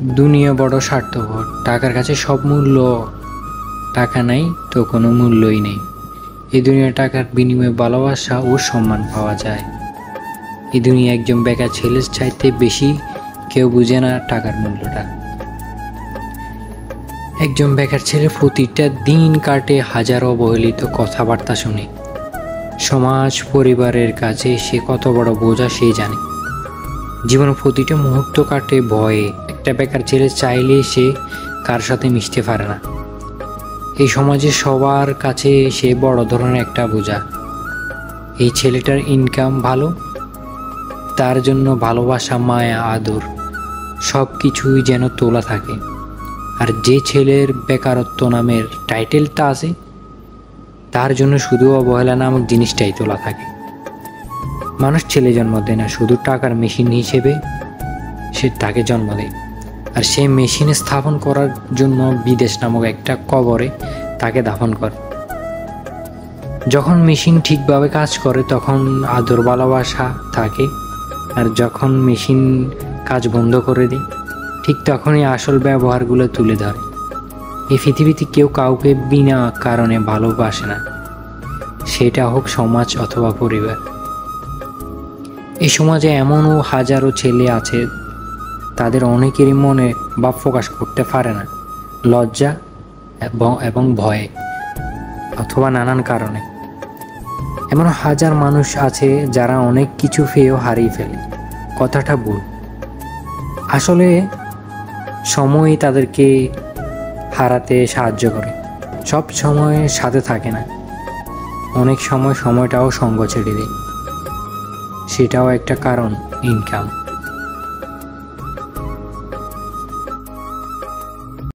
দুনিয়া বড় স্বার্থপর, টাকার কাছে সব মূল্য। টাকা নাই তো কোনো মূল্যই নেই। এই দুনিয়া টাকার বিনিময়ে ভালোবাসা ও সম্মান পাওয়া যায়। এই দুনিয়া একজন বেকার ছেলের চাইতে বেশি কেউ বুঝে না টাকার মূল্যটা। একজন বেকার ছেলে প্রতিটা দিন কাটে হাজারো অবহেলিত কথাবার্তা শুনে। সমাজ পরিবারের কাছে সে কত বড় বোঝা সে জানে। জীবনের প্রতিটা মুহূর্ত কাটে ভয়ে। একটা বেকার ছেলে চাইলে সে কার সাথে মিশতে পারে না। এই সমাজে সবার কাছে সে বড় ধরনের একটা বোঝা। এই ছেলেটার ইনকাম ভালো, তার জন্য ভালোবাসা, মায়া, আদর সব কিছুই যেন তোলা থাকে। আর যে ছেলের বেকারত্ব নামের টাইটেলটা আছে, তার জন্য শুধু অবহেলা নামক জিনিসটাই তোলা থাকে। মানুষ ছেলে জন্ম দেয় না, শুধু টাকার মেশিন হিসেবে সে তাকে জন্ম দেয়। আর সেই মেশিনে স্থাপন করার জন্য বিদেশ নামক একটা কবরে তাকে দাফন করে। যখন মেশিন ঠিকভাবে কাজ করে তখন আদর ভালোবাসা থাকে, আর যখন মেশিন কাজ বন্ধ করে দেয় ঠিক তখনই আসল ব্যবহারগুলো তুলে ধরে। এই পৃথিবীতে কেউ কাউকে বিনা কারণে ভালোবাসে না, সেটা হোক সমাজ অথবা পরিবার। এই সমাজে এমনও হাজারো ছেলে আছে, তাদের অনেকেরই মনে ভাব প্রকাশ করতে পারে না, লজ্জা এবং ভয়ে অথবা নানান কারণে। এমন হাজার মানুষ আছে যারা অনেক কিছু পেয়েও হারিয়ে ফেলে। কথাটা ভুল। আসলে সময় তাদেরকে হারাতে সাহায্য করে, সব সময় সাথে থাকে না। অনেক সময় সময়টাও সঙ্গ ছেড়ে দেয়, সেটাও একটা কারণ, ইনকাম।